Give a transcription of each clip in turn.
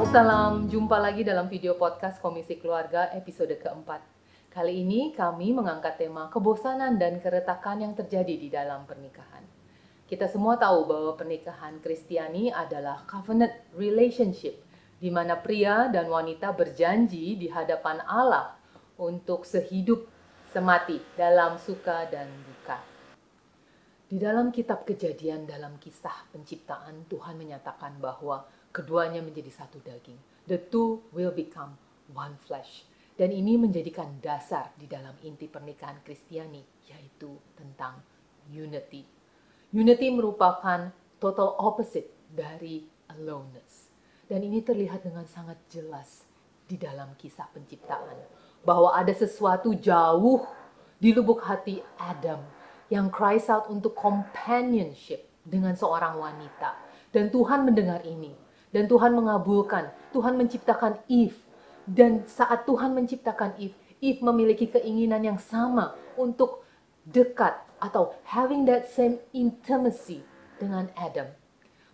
salam. Jumpa lagi dalam video podcast Komisi Keluarga episode keempat. Kali ini kami mengangkat tema kebosanan dan keretakan yang terjadi di dalam pernikahan. Kita semua tahu bahwa pernikahan Kristiani adalah covenant relationship, di mana pria dan wanita berjanji di hadapan Allah untuk sehidup semati dalam suka dan duka. Di dalam kitab Kejadian, dalam kisah penciptaan, Tuhan menyatakan bahwa keduanya menjadi satu daging. The two will become one flesh. Dan ini menjadikan dasar di dalam inti pernikahan Kristiani, yaitu tentang unity. Unity merupakan total opposite dari aloneness. Dan ini terlihat dengan sangat jelas di dalam kisah penciptaan. Bahwa ada sesuatu jauh di lubuk hati Adam yang cries out untuk companionship dengan seorang wanita. Dan Tuhan mendengar ini. Dan Tuhan mengabulkan, Tuhan menciptakan Eve. Dan saat Tuhan menciptakan Eve, Eve memiliki keinginan yang sama untuk dekat atau having that same intimacy dengan Adam.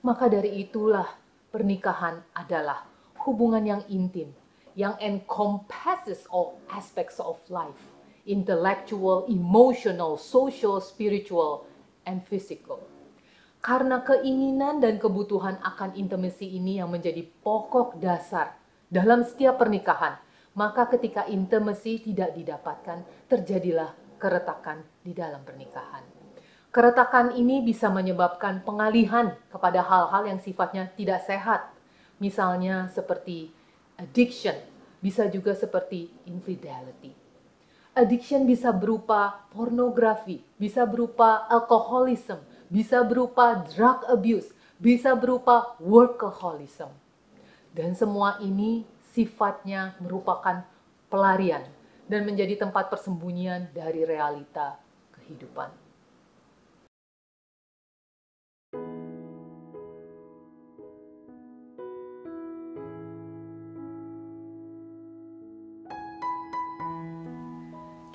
Maka dari itulah pernikahan adalah hubungan yang intim, yang encompasses all aspects of life, intellectual, emotional, social, spiritual, and physical. Karena keinginan dan kebutuhan akan intimacy ini yang menjadi pokok dasar dalam setiap pernikahan, maka ketika intimacy tidak didapatkan, terjadilah keretakan di dalam pernikahan. Keretakan ini bisa menyebabkan pengalihan kepada hal-hal yang sifatnya tidak sehat. Misalnya seperti addiction, bisa juga seperti infidelity. Addiction bisa berupa pornografi, bisa berupa alkoholisme, bisa berupa drug abuse, bisa berupa workaholism. Dan semua ini sifatnya merupakan pelarian dan menjadi tempat persembunyian dari realita kehidupan.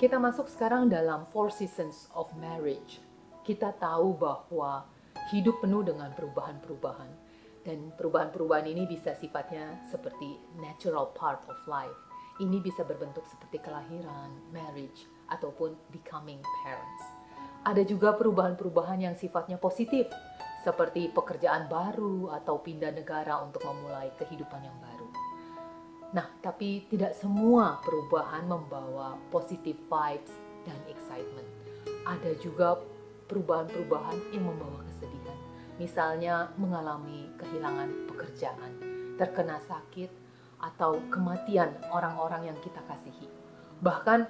Kita masuk sekarang dalam 4 seasons of marriage. Kita tahu bahwa hidup penuh dengan perubahan-perubahan. Dan perubahan-perubahan ini bisa sifatnya seperti natural part of life. Ini bisa berbentuk seperti kelahiran, marriage, ataupun becoming parents. Ada juga perubahan-perubahan yang sifatnya positif, seperti pekerjaan baru atau pindah negara untuk memulai kehidupan yang baru. Nah, tapi tidak semua perubahan membawa positive vibes dan excitement. Ada juga perubahan-perubahan yang membawa kesedihan. Misalnya mengalami kehilangan pekerjaan, terkena sakit, atau kematian orang-orang yang kita kasihi. Bahkan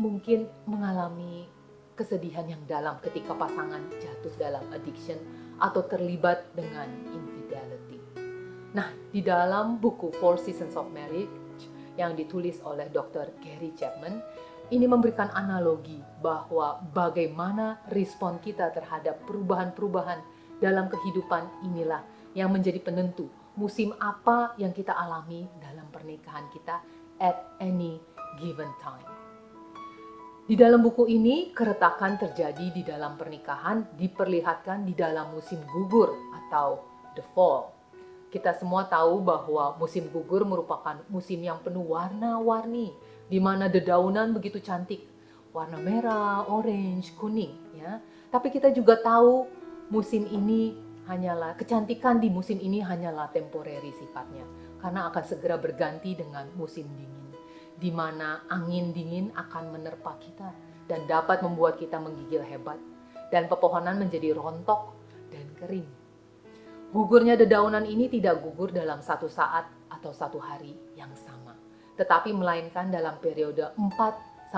mungkin mengalami kesedihan yang dalam ketika pasangan jatuh dalam addiction atau terlibat dengan infidelity. Nah, di dalam buku 4 Seasons of Marriage yang ditulis oleh Dr. Gary Chapman, ini memberikan analogi bahwa bagaimana respon kita terhadap perubahan-perubahan dalam kehidupan inilah yang menjadi penentu musim apa yang kita alami dalam pernikahan kita at any given time. Di dalam buku ini, keretakan terjadi di dalam pernikahan diperlihatkan di dalam musim gugur atau the fall. Kita semua tahu bahwa musim gugur merupakan musim yang penuh warna-warni, di mana dedaunan begitu cantik, warna merah, orange, kuning, ya. Tapi kita juga tahu kecantikan di musim ini hanyalah temporary sifatnya, karena akan segera berganti dengan musim dingin, di mana angin dingin akan menerpa kita dan dapat membuat kita menggigil hebat, dan pepohonan menjadi rontok dan kering. Gugurnya dedaunan ini tidak gugur dalam satu saat atau satu hari yang sama, tetapi melainkan dalam periode 4-6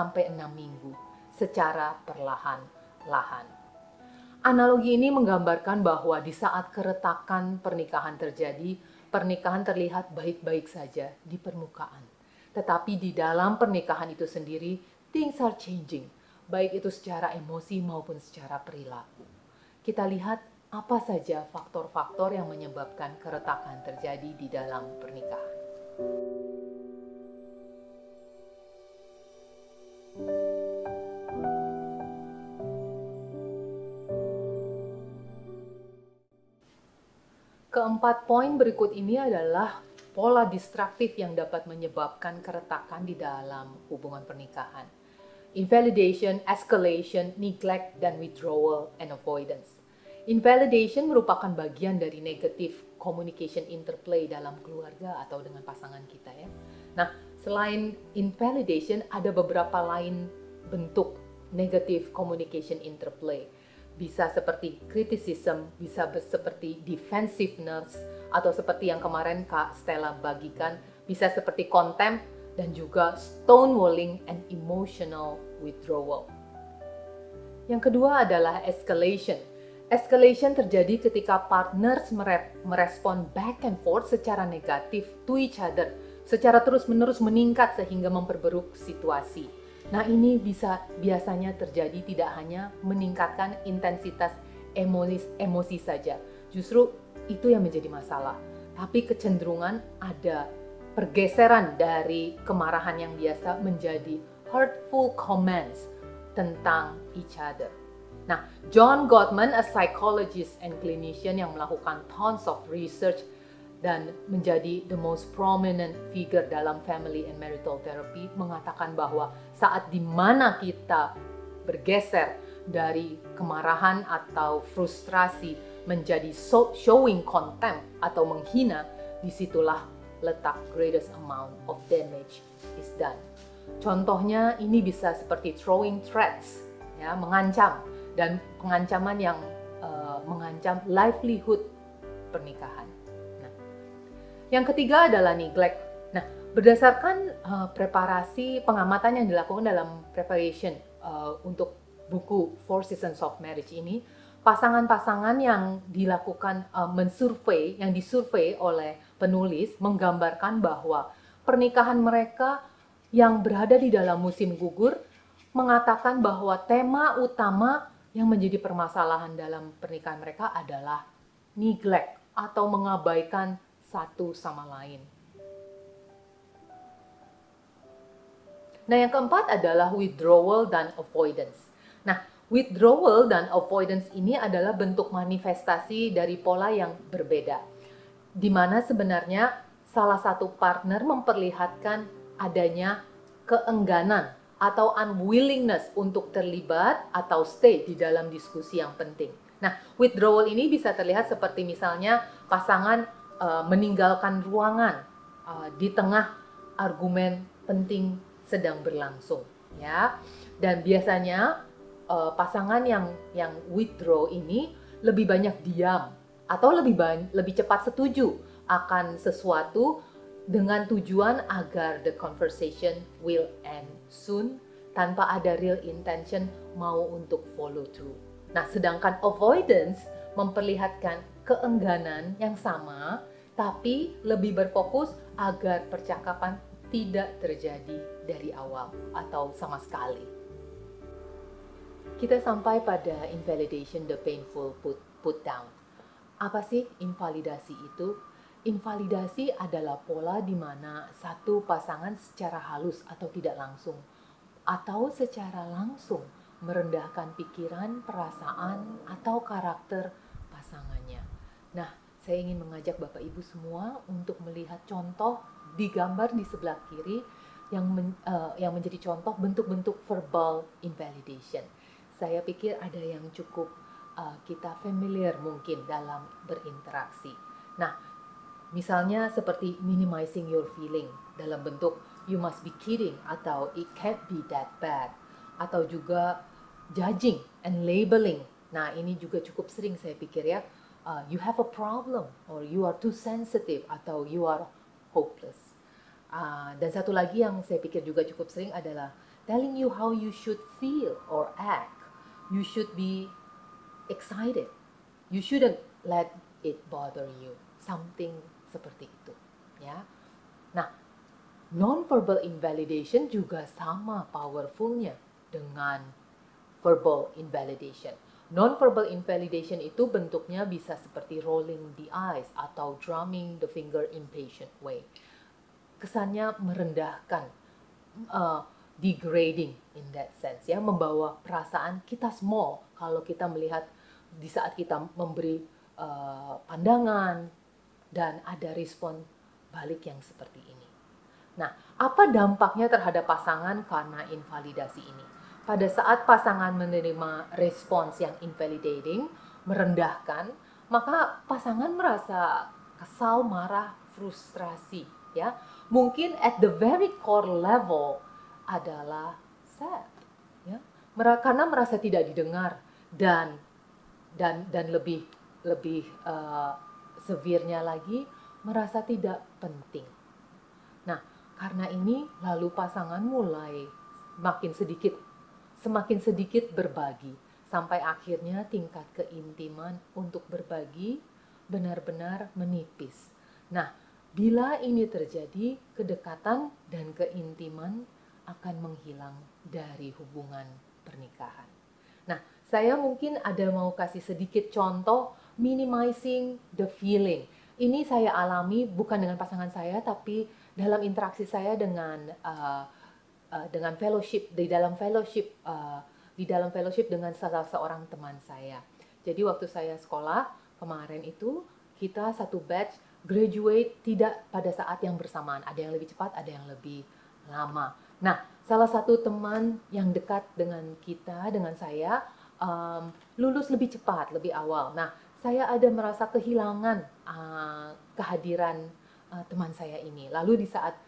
minggu secara perlahan-lahan. Analogi ini menggambarkan bahwa di saat keretakan pernikahan terjadi, pernikahan terlihat baik-baik saja di permukaan. Tetapi di dalam pernikahan itu sendiri, things are changing, baik itu secara emosi maupun secara perilaku. Kita lihat apa saja faktor-faktor yang menyebabkan keretakan terjadi di dalam pernikahan. Keempat poin berikut ini adalah pola destruktif yang dapat menyebabkan keretakan di dalam hubungan pernikahan. Invalidation, escalation, neglect, dan withdrawal and avoidance. Invalidation merupakan bagian dari negative communication interplay dalam keluarga atau dengan pasangan kita ya. Nah, selain invalidation ada beberapa lain bentuk negative communication interplay. Bisa seperti criticism, bisa seperti defensiveness, atau seperti yang kemarin Kak Stella bagikan, bisa seperti contempt dan juga stonewalling and emotional withdrawal. Yang kedua adalah escalation. Escalation terjadi ketika partners merespon back and forth secara negatif to each other, secara terus-menerus meningkat sehingga memperburuk situasi. Nah, ini biasanya terjadi tidak hanya meningkatkan intensitas emosi saja. Justru itu yang menjadi masalah. Tapi kecenderungan ada pergeseran dari kemarahan yang biasa menjadi hurtful comments tentang each other. Nah, John Gottman, a psychologist and clinician yang melakukan tons of research dan menjadi the most prominent figure dalam family and marital therapy, mengatakan bahwa saat dimana kita bergeser dari kemarahan atau frustrasi menjadi showing contempt atau menghina, disitulah letak greatest amount of damage is done. Contohnya ini bisa seperti throwing threats, ya, mengancam, dan pengancaman yang mengancam livelihood pernikahan. Nah, yang ketiga adalah neglect. Nah, berdasarkan preparasi pengamatan yang dilakukan dalam preparation untuk buku Four Seasons of Marriage ini, pasangan-pasangan yang dilakukan yang disurvei oleh penulis menggambarkan bahwa pernikahan mereka yang berada di dalam musim gugur mengatakan bahwa tema utama yang menjadi permasalahan dalam pernikahan mereka adalah neglect atau mengabaikan satu sama lain. Nah, yang keempat adalah withdrawal dan avoidance. Nah, withdrawal dan avoidance ini adalah bentuk manifestasi dari pola yang berbeda, di mana sebenarnya salah satu partner memperlihatkan adanya keengganan atau unwillingness untuk terlibat atau stay di dalam diskusi yang penting. Nah, withdrawal ini bisa terlihat seperti misalnya pasangan meninggalkan ruangan di tengah argumen penting sedang berlangsung, ya. Dan biasanya pasangan yang withdraw ini lebih banyak diam atau lebih cepat setuju akan sesuatu dengan tujuan agar the conversation will end soon tanpa ada real intention mau untuk follow through. Nah, sedangkan avoidance memperlihatkan keengganan yang sama tapi lebih berfokus agar percakapan tidak terjadi dari awal atau sama sekali. Kita sampai pada invalidation, the painful put down. Apa sih invalidasi itu? Invalidasi adalah pola di mana satu pasangan secara halus atau tidak langsung, atau secara langsung merendahkan pikiran, perasaan, atau karakter pasangannya. Nah, saya ingin mengajak Bapak Ibu semua untuk melihat contoh di gambar di sebelah kiri yang menjadi contoh bentuk-bentuk verbal invalidation. Saya pikir ada yang cukup kita familiar mungkin dalam berinteraksi. Nah, misalnya seperti minimizing your feeling dalam bentuk you must be kidding atau it can't be that bad, atau juga judging and labeling. Nah, ini juga cukup sering saya pikir ya, you have a problem or you are too sensitive atau you are hopeless. Dan satu lagi yang saya pikir juga cukup sering adalah telling you how you should feel or act. You should be excited. You shouldn't let it bother you. Something seperti itu, ya. Nah, non-verbal invalidation juga sama powerfulnya dengan verbal invalidation. Non-verbal invalidation itu bentuknya bisa seperti rolling the eyes atau drumming the finger impatient way. Kesannya merendahkan, degrading in that sense, ya, membawa perasaan kita small kalau kita melihat di saat kita memberi pandangan dan ada respon balik yang seperti ini. Nah, apa dampaknya terhadap pasangan karena invalidasi ini? Pada saat pasangan menerima respons yang invalidating, merendahkan, maka pasangan merasa kesal, marah, frustrasi, ya. Mungkin at the very core level adalah sad, ya. Karena merasa tidak didengar dan lebih sevirnya lagi merasa tidak penting. Nah, karena ini lalu pasangan mulai semakin sedikit berbagi sampai akhirnya tingkat keintiman untuk berbagi benar-benar menipis. Nah, bila ini terjadi, kedekatan dan keintiman akan menghilang dari hubungan pernikahan. Nah, saya mungkin ada mau kasih sedikit contoh minimizing the feeling. Ini saya alami bukan dengan pasangan saya, tapi dalam interaksi saya dengan fellowship di dalam fellowship dengan salah seorang teman saya. Jadi waktu saya sekolah kemarin itu kita satu batch graduate tidak pada saat yang bersamaan. Ada yang lebih cepat, ada yang lebih lama. Nah, salah satu teman yang dekat dengan kita, dengan saya, lulus lebih cepat, lebih awal. Nah, saya ada merasa kehilangan kehadiran teman saya ini. Lalu di saat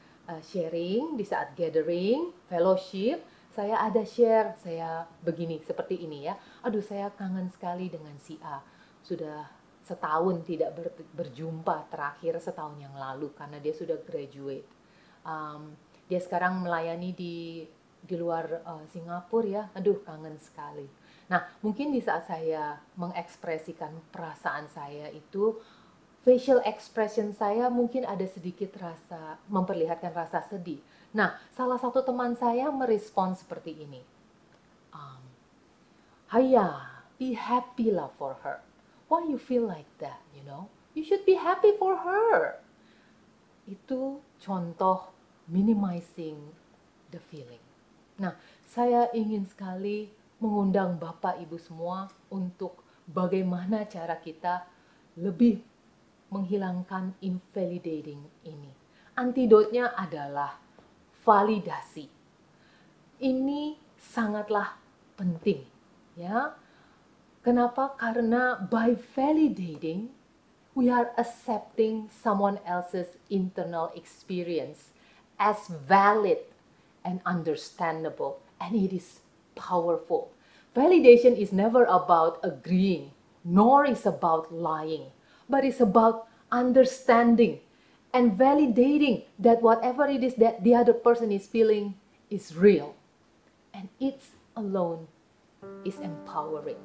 sharing, di saat gathering, fellowship, saya ada share, saya begini, seperti ini ya. Aduh, saya kangen sekali dengan si A. Sudah setahun tidak berjumpa, terakhir setahun yang lalu karena dia sudah graduate. Dia sekarang melayani di luar Singapura ya. Aduh, kangen sekali. Nah, mungkin di saat saya mengekspresikan perasaan saya itu, facial expression saya mungkin ada sedikit memperlihatkan rasa sedih. Nah, salah satu teman saya merespon seperti ini. Haya, be happy lah for her. Why you feel like that, you know? You should be happy for her. Itu contoh minimizing the feeling. Nah, saya ingin sekali mengundang Bapak Ibu semua untuk bagaimana cara kita lebih menghilangkan invalidating ini. Antidotnya adalah validasi. Ini sangatlah penting, ya. Kenapa? Karena by validating, we are accepting someone else's internal experience as valid and understandable, and it is powerful. Validation is never about agreeing, nor is about lying, but it's about understanding and validating that whatever it is that the other person is feeling is real. And it alone is empowering.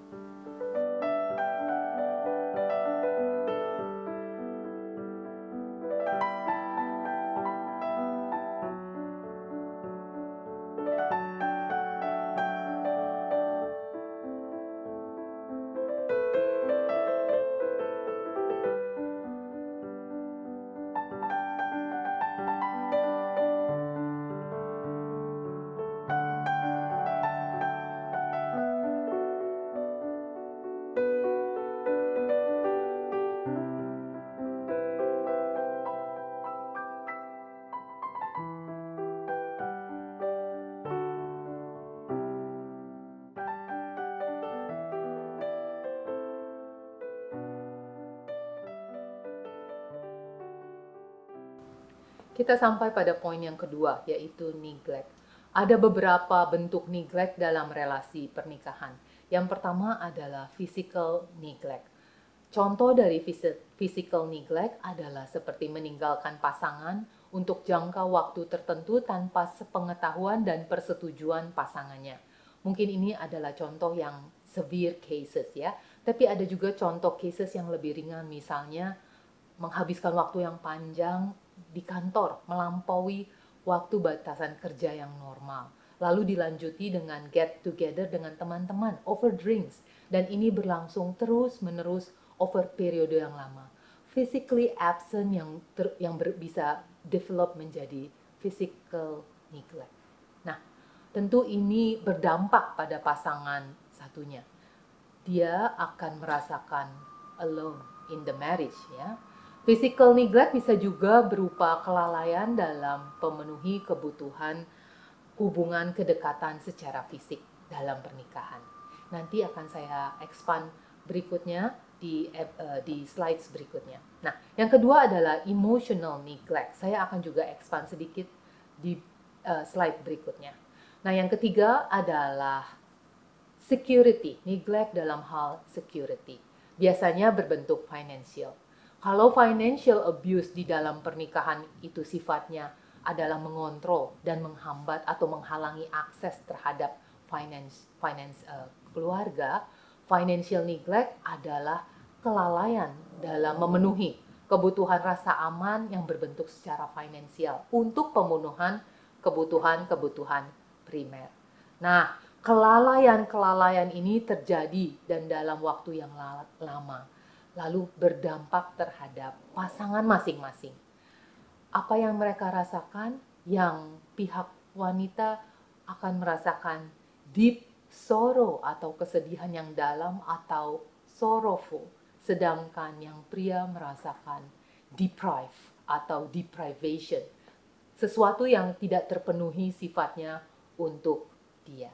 Kita sampai pada poin yang kedua, yaitu neglect. Ada beberapa bentuk neglect dalam relasi pernikahan. Yang pertama adalah physical neglect. Contoh dari physical neglect adalah seperti meninggalkan pasangan untuk jangka waktu tertentu tanpa sepengetahuan dan persetujuan pasangannya. Mungkin ini adalah contoh yang severe cases ya. Tapi ada juga contoh cases yang lebih ringan, misalnya menghabiskan waktu yang panjang di kantor, melampaui waktu batasan kerja yang normal. Lalu dilanjuti dengan get together dengan teman-teman, over drinks. Dan ini berlangsung terus-menerus over periode yang lama. Physically absent yang bisa develop menjadi physical neglect. Nah, tentu ini berdampak pada pasangan satunya. Dia akan merasakan alone in the marriage ya. Physical neglect bisa juga berupa kelalaian dalam pemenuhi kebutuhan hubungan kedekatan secara fisik dalam pernikahan. Nanti akan saya expand berikutnya di slides berikutnya. Nah, yang kedua adalah emotional neglect. Saya akan juga expand sedikit di slide berikutnya. Nah, yang ketiga adalah security, neglect dalam hal security. Biasanya berbentuk financial. Kalau financial abuse di dalam pernikahan itu sifatnya adalah mengontrol dan menghambat atau menghalangi akses terhadap finance keluarga, financial neglect adalah kelalaian dalam memenuhi kebutuhan rasa aman yang berbentuk secara finansial untuk pemenuhan kebutuhan-kebutuhan primer. Nah, kelalaian-kelalaian ini terjadi dan dalam waktu yang lama, lalu berdampak terhadap pasangan masing-masing. Apa yang mereka rasakan, yang pihak wanita akan merasakan deep sorrow atau kesedihan yang dalam atau sorrowful, sedangkan yang pria merasakan deprive atau deprivation, sesuatu yang tidak terpenuhi sifatnya untuk dia.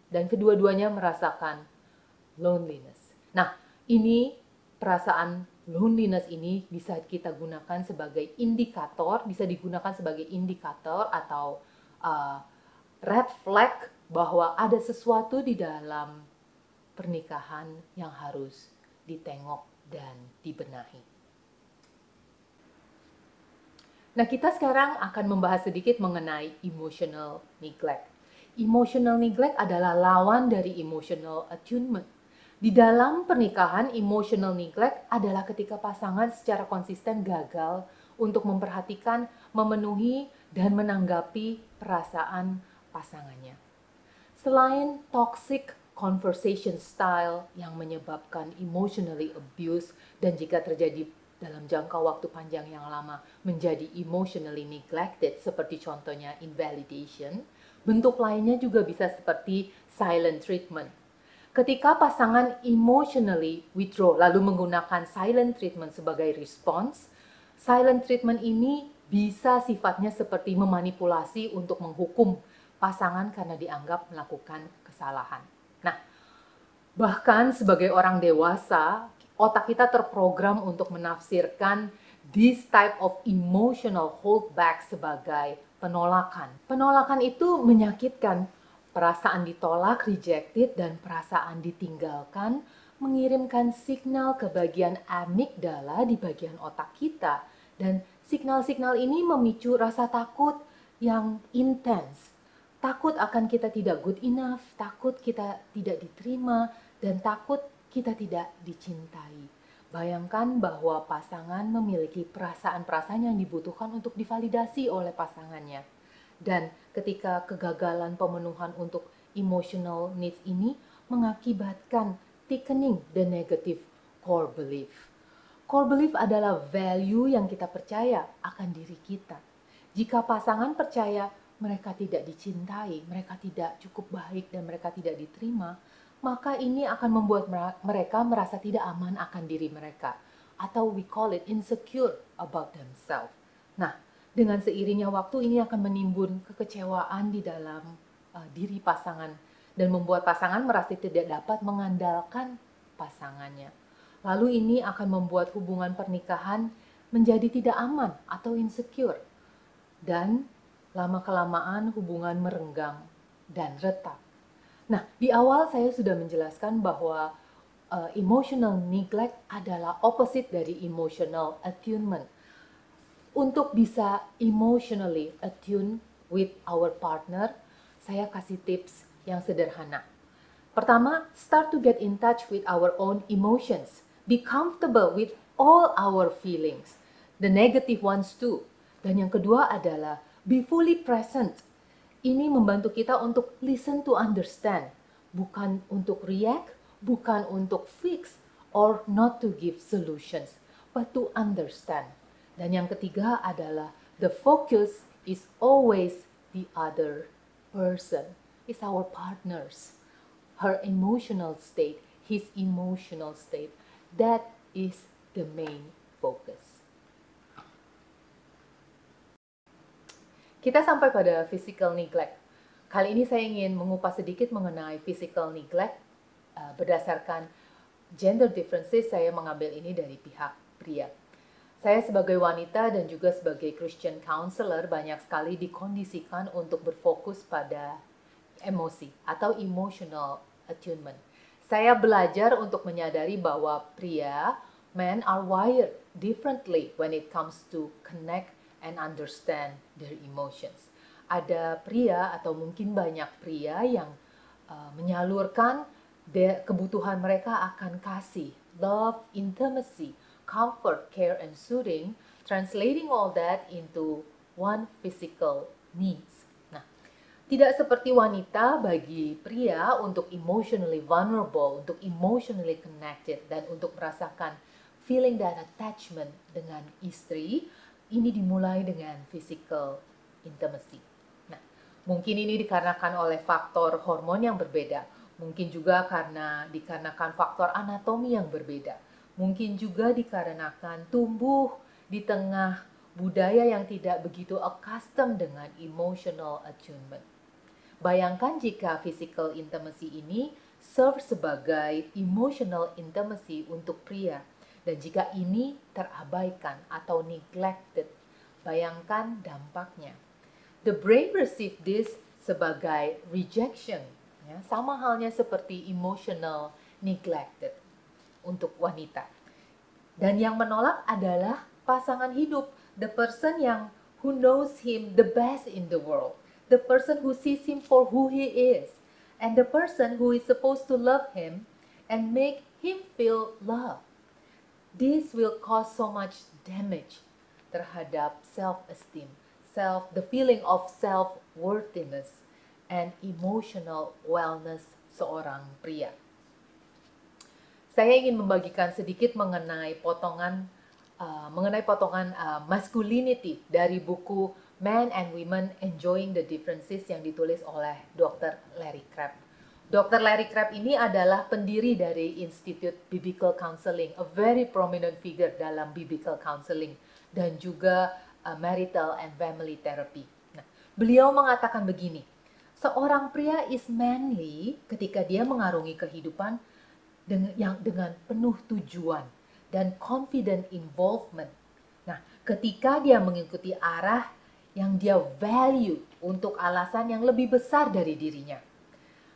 Dan kedua-duanya merasakan loneliness. Nah, ini perasaan loneliness ini bisa kita gunakan sebagai indikator, bisa digunakan sebagai indikator atau red flag bahwa ada sesuatu di dalam pernikahan yang harus ditengok dan dibenahi. Nah, kita sekarang akan membahas sedikit mengenai emotional neglect. Emotional neglect adalah lawan dari emotional attunement. Di dalam pernikahan, emotional neglect adalah ketika pasangan secara konsisten gagal untuk memperhatikan, memenuhi, dan menanggapi perasaan pasangannya. Selain toxic conversation style yang menyebabkan emotionally abuse dan jika terjadi dalam jangka waktu panjang yang lama menjadi emotionally neglected seperti contohnya invalidation, bentuk lainnya juga bisa seperti silent treatment. Ketika pasangan emotionally withdraw lalu menggunakan silent treatment sebagai response, silent treatment ini bisa sifatnya seperti memanipulasi untuk menghukum pasangan karena dianggap melakukan kesalahan. Nah, bahkan sebagai orang dewasa, otak kita terprogram untuk menafsirkan this type of emotional holdback sebagai penolakan. Penolakan itu menyakitkan. Perasaan ditolak, rejected, dan perasaan ditinggalkan mengirimkan signal ke bagian amigdala di bagian otak kita. Dan signal-signal ini memicu rasa takut yang intens. Takut akan kita tidak good enough, takut kita tidak diterima, dan takut kita tidak dicintai. Bayangkan bahwa pasangan memiliki perasaan-perasaan yang dibutuhkan untuk divalidasi oleh pasangannya. Dan ketika kegagalan pemenuhan untuk emotional needs ini mengakibatkan thickening the negative core belief. Core belief adalah value yang kita percaya akan diri kita. Jika pasangan percaya mereka tidak dicintai, mereka tidak cukup baik, dan mereka tidak diterima, maka ini akan membuat mereka merasa tidak aman akan diri mereka. Atau we call it insecure about themselves. Nah, dengan seiringnya waktu ini akan menimbun kekecewaan di dalam diri pasangan dan membuat pasangan merasa tidak dapat mengandalkan pasangannya. Lalu ini akan membuat hubungan pernikahan menjadi tidak aman atau insecure. Dan lama-kelamaan hubungan merenggang dan retak. Nah, di awal saya sudah menjelaskan bahwa emotional neglect adalah opposite dari emotional attunement. Untuk bisa emotionally attune with our partner, saya kasih tips yang sederhana. Pertama, start to get in touch with our own emotions. Be comfortable with all our feelings, the negative ones too. Dan yang kedua adalah be fully present. Ini membantu kita untuk listen to understand, bukan untuk react, bukan untuk fix, or not to give solutions, but to understand. Dan yang ketiga adalah the focus is always the other person. It's our partners. Her emotional state, his emotional state. That is the main focus. Kita sampai pada physical neglect. Kali ini saya ingin mengupas sedikit mengenai physical neglect berdasarkan gender differences. Saya mengambil ini dari pihak pria. Saya sebagai wanita dan juga sebagai Christian counselor banyak sekali dikondisikan untuk berfokus pada emosi atau emotional attunement. Saya belajar untuk menyadari bahwa pria, men are wired differently when it comes to connect and understand their emotions. Ada pria atau mungkin banyak pria yang menyalurkan kebutuhan mereka akan kasih, love, intimacy, comfort, care, and soothing, translating all that into one physical needs. Nah, tidak seperti wanita, bagi pria untuk emotionally vulnerable, untuk emotionally connected, dan untuk merasakan feeling that attachment dengan istri, ini dimulai dengan physical intimacy. Nah, mungkin ini dikarenakan oleh faktor hormon yang berbeda, mungkin juga dikarenakan faktor anatomi yang berbeda, mungkin juga dikarenakan tumbuh di tengah budaya yang tidak begitu accustomed dengan emotional attunement. Bayangkan jika physical intimacy ini serve sebagai emotional intimacy untuk pria, dan jika ini terabaikan atau neglected, bayangkan dampaknya. The brain perceive this sebagai rejection, ya, sama halnya seperti emotional neglected untuk wanita. Dan yang menolak adalah pasangan hidup, the person who knows him the best in the world, the person who sees him for who he is, and the person who is supposed to love him and make him feel love. This will cause so much damage terhadap self-esteem, the feeling of self-worthiness, and emotional wellness seorang pria. Saya ingin membagikan sedikit mengenai potongan masculinity dari buku Men and Women Enjoying the Differences yang ditulis oleh Dr. Larry Crabb. Dr. Larry Crabb ini adalah pendiri dari Institute Biblical Counseling, a very prominent figure dalam biblical counseling dan juga marital and family therapy. Nah, beliau mengatakan begini, seorang pria is manly ketika dia mengarungi kehidupan dengan penuh tujuan dan confident involvement. Nah, ketika dia mengikuti arah yang dia value untuk alasan yang lebih besar dari dirinya.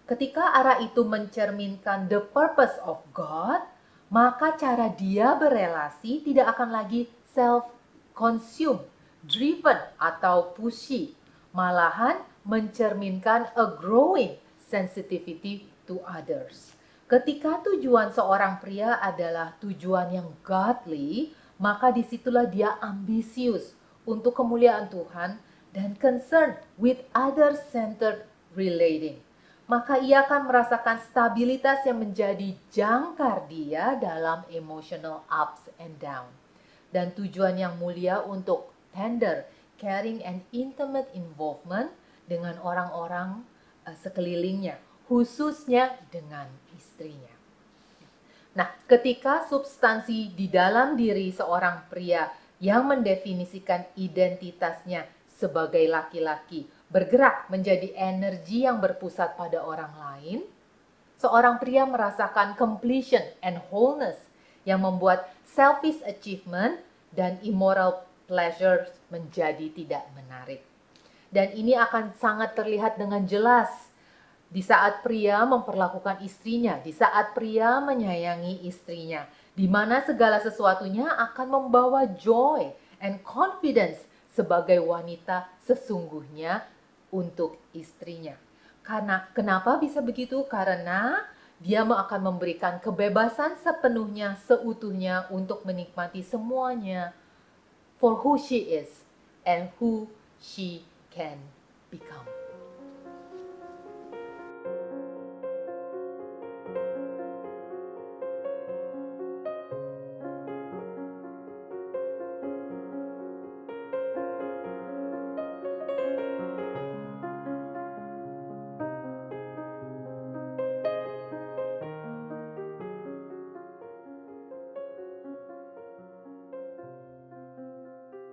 Ketika arah itu mencerminkan the purpose of God, maka cara dia berelasi tidak akan lagi self-consumed, driven, atau pushy. Malahan mencerminkan a growing sensitivity to others. Ketika tujuan seorang pria adalah tujuan yang godly, maka disitulah dia ambisius untuk kemuliaan Tuhan dan concern with other-centered relating. Maka ia akan merasakan stabilitas yang menjadi jangkar dia dalam emotional ups and down. Dan tujuan yang mulia untuk tender, caring, and intimate involvement dengan orang-orang sekelilingnya, khususnya dengan istrinya. Nah, ketika substansi di dalam diri seorang pria yang mendefinisikan identitasnya sebagai laki-laki bergerak menjadi energi yang berpusat pada orang lain, seorang pria merasakan completion and wholeness yang membuat selfish achievement dan immoral pleasure menjadi tidak menarik. Dan ini akan sangat terlihat dengan jelas di saat pria memperlakukan istrinya, di saat pria menyayangi istrinya, di mana segala sesuatunya akan membawa joy and confidence sebagai wanita sesungguhnya untuk istrinya. Karena kenapa bisa begitu? Karena dia akan memberikan kebebasan sepenuhnya, seutuhnya untuk menikmati semuanya for who she is and who she can become.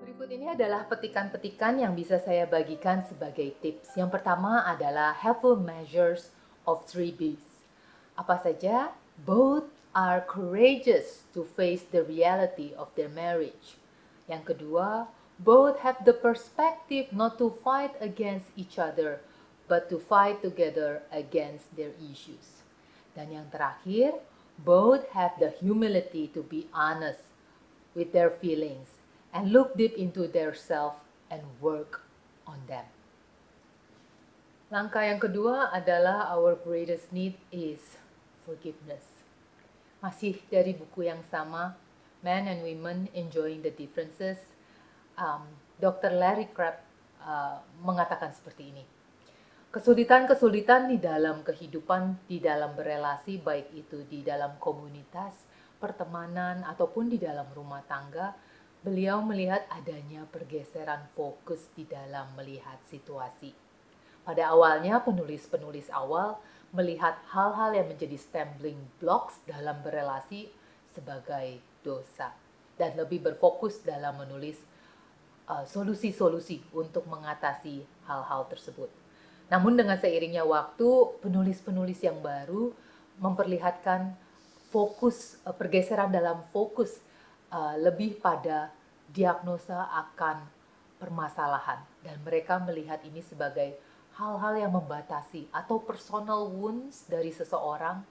Berikut Ini adalah petikan-petikan yang bisa saya bagikan sebagai tips. Yang pertama adalah helpful measures of 3 Bs. Apa saja? Both are courageous to face the reality of their marriage. Yang kedua, both have the perspective not to fight against each other, but to fight together against their issues. Dan yang terakhir, both have the humility to be honest with their feelings and look deep into their self and work on them. Langkah yang kedua adalah our greatest need is forgiveness. Masih dari buku yang sama, Men and Women Enjoying the Differences, Dr. Larry Crabb mengatakan seperti ini. Kesulitan-kesulitan di dalam kehidupan, di dalam berelasi, baik itu di dalam komunitas, pertemanan, ataupun di dalam rumah tangga, beliau melihat adanya pergeseran fokus di dalam melihat situasi. Pada awalnya, penulis-penulis awal melihat hal-hal yang menjadi stumbling blocks dalam berelasi sebagai dosa, dan lebih berfokus dalam menulis solusi-solusi untuk mengatasi hal-hal tersebut. Namun dengan seiringnya waktu, penulis-penulis yang baru memperlihatkan fokus, pergeseran dalam fokus lebih pada diagnosa akan permasalahan. Dan mereka melihat ini sebagai hal-hal yang membatasi atau personal wounds dari seseorang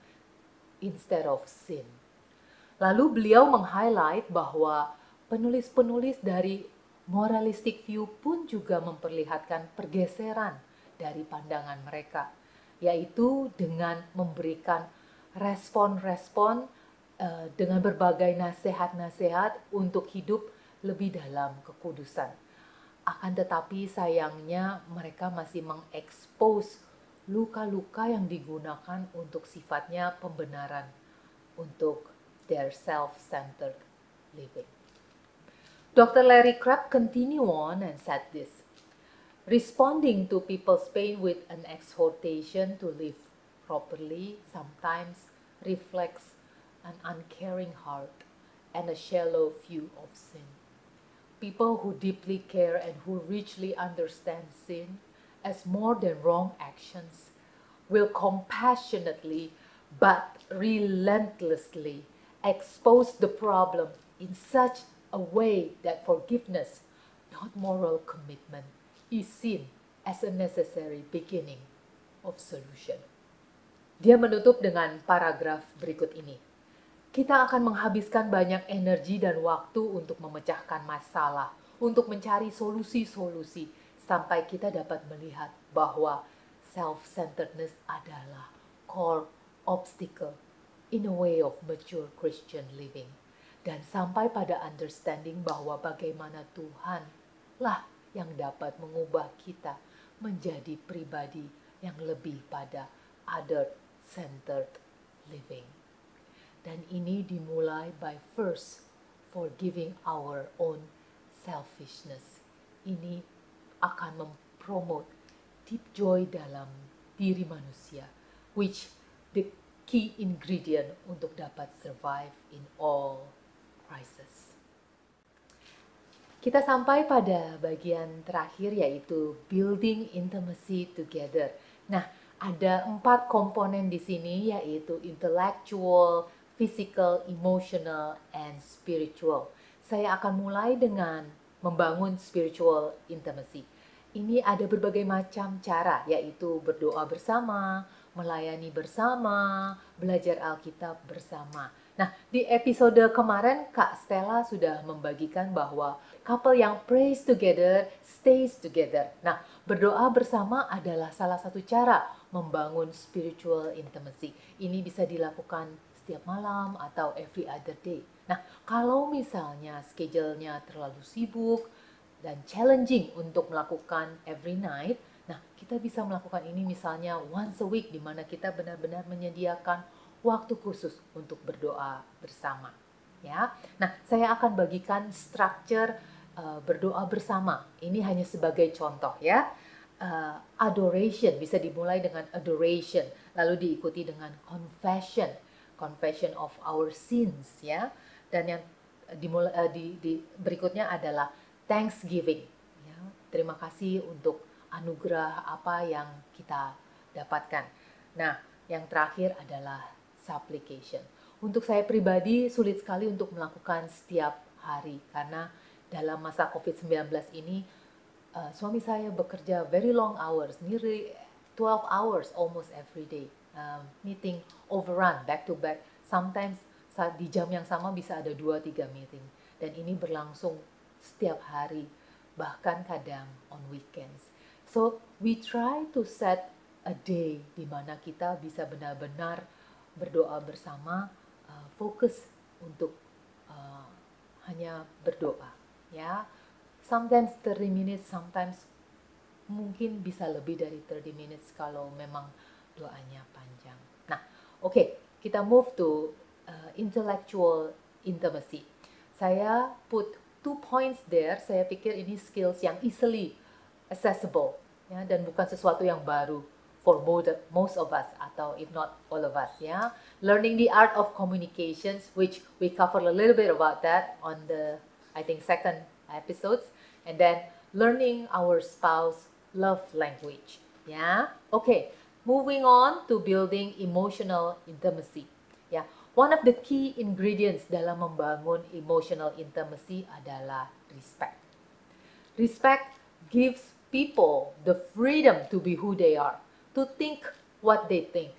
instead of sin. Lalu beliau meng-highlight bahwa penulis-penulis dari moralistic view pun juga memperlihatkan pergeseran dari pandangan mereka, yaitu dengan memberikan respon-respon dengan berbagai nasihat-nasihat untuk hidup lebih dalam kekudusan. Akan tetapi sayangnya mereka masih mengekspos luka-luka yang digunakan untuk sifatnya pembenaran untuk their self-centered living. Dr. Larry Crabb continue on and said this. Responding to people's pain with an exhortation to live properly sometimes reflects an uncaring heart and a shallow view of sin. People who deeply care and who richly understand sin as more than wrong actions will compassionately but relentlessly expose the problem in such a way that forgiveness, not moral commitment, is seen as a necessary beginning of solution. Dia menutup dengan paragraf berikut ini. Kita akan menghabiskan banyak energi dan waktu untuk memecahkan masalah, untuk mencari solusi-solusi, sampai kita dapat melihat bahwa self-centeredness adalah core obstacle in a way of mature Christian living. Dan sampai pada understanding bahwa bagaimana Tuhan lah yang dapat mengubah kita menjadi pribadi yang lebih pada other-centered living. Dan ini dimulai by first forgiving our own selfishness. Ini akan mempromote deep joy dalam diri manusia, which the key ingredient untuk dapat survive in all crisis. Kita sampai pada bagian terakhir, yaitu building intimacy together. Nah, ada 4 komponen di sini, yaitu intellectual, physical, emotional, and spiritual. Saya akan mulai dengan membangun spiritual intimacy. Ini ada berbagai macam cara, yaitu berdoa bersama, melayani bersama, belajar Alkitab bersama. Nah, di episode kemarin Kak Stella sudah membagikan bahwa couple yang prays together, stays together. Nah, berdoa bersama adalah salah satu cara membangun spiritual intimacy. Ini bisa dilakukan setiap malam atau every other day. Nah, kalau misalnya schedule-nya terlalu sibuk dan challenging untuk melakukan every night, nah kita bisa melakukan ini misalnya once a week, di mana kita benar-benar menyediakan waktu khusus untuk berdoa bersama. Ya, nah saya akan bagikan structure berdoa bersama. Ini hanya sebagai contoh ya. Adoration bisa dimulai dengan adoration, lalu diikuti dengan confession of our sins ya. Dan yang berikutnya adalah Thanksgiving. Ya, terima kasih untuk anugerah apa yang kita dapatkan. Nah, yang terakhir adalah supplication. Untuk saya pribadi sulit sekali untuk melakukan setiap hari karena dalam masa COVID-19 ini suami saya bekerja very long hours, nearly 12 hours almost every day. Meeting overrun back to back. Sometimes saat di jam yang sama bisa ada 2-3 meeting. Dan ini berlangsung setiap hari, bahkan kadang on weekends. So we try to set a day di mana kita bisa benar-benar berdoa bersama, fokus untuk hanya berdoa, ya. Sometimes 30 minutes, sometimes mungkin bisa lebih dari 30 minutes kalau memang doanya panjang. Nah, oke, kita move to intellectual intimacy. Saya put 2 points there. Saya pikir ini skills yang easily accessible, ya, dan bukan sesuatu yang baru for most of us, atau if not all of us, ya. Learning the art of communications, which we cover a little bit about that on the, I think, second episodes, and then learning our spouse love language, ya. Okay, moving on to building emotional intimacy, ya. One of the key ingredients dalam membangun emotional intimacy adalah respect. Respect gives people the freedom to be who they are, to think what they think,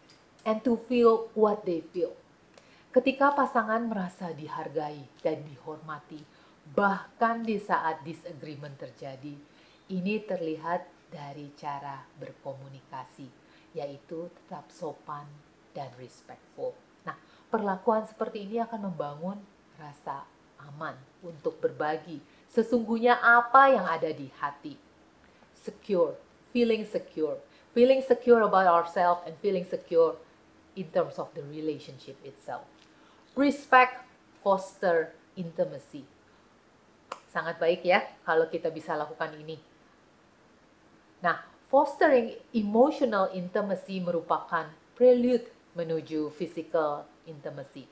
and to feel what they feel. Ketika pasangan merasa dihargai dan dihormati, bahkan di saat disagreement terjadi, ini terlihat dari cara berkomunikasi, yaitu tetap sopan dan respectful. Nah, perlakuan seperti ini akan membangun rasa aman untuk berbagi sesungguhnya apa yang ada di hati. Secure, feeling secure about ourselves and feeling secure in terms of the relationship itself. Respect foster intimacy. Sangat baik ya kalau kita bisa lakukan ini. Nah, fostering emotional intimacy merupakan prelude menuju physical intimacy.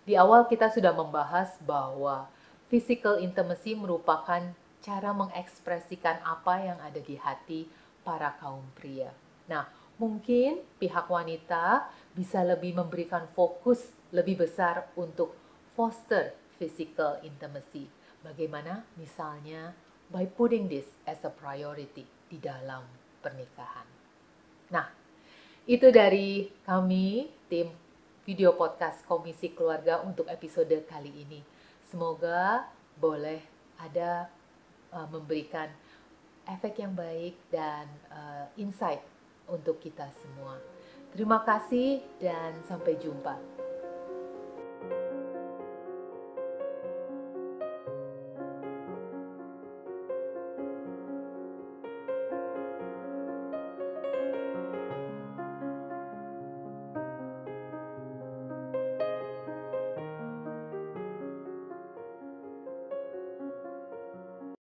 Di awal kita sudah membahas bahwa physical intimacy merupakan cara mengekspresikan apa yang ada di hati para kaum pria. Nah, mungkin pihak wanita bisa lebih memberikan fokus lebih besar untuk foster physical intimacy. Bagaimana? Misalnya, by putting this as a priority di dalam pernikahan. Nah, itu dari kami, tim video podcast Komisi Keluarga untuk episode kali ini. Semoga boleh ada memberikan efek yang baik dan insight untuk kita semua. Terima kasih dan sampai jumpa.